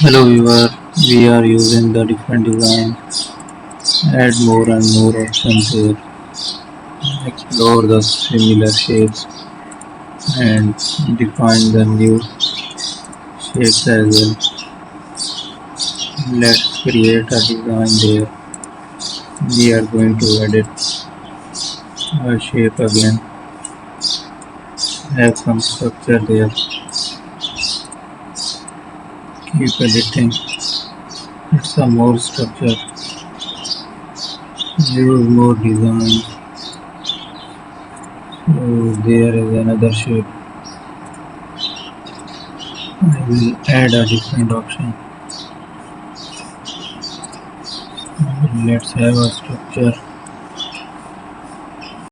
Hello viewer, we are using the different design, add more and more options here, explore the similar shapes and define the new shapes as well. Let's create a design there. We are going to edit a shape again, have some structure there, keep editing, add some more structure, use more design. So there is another shape. I will add a different option. Let's have a structure.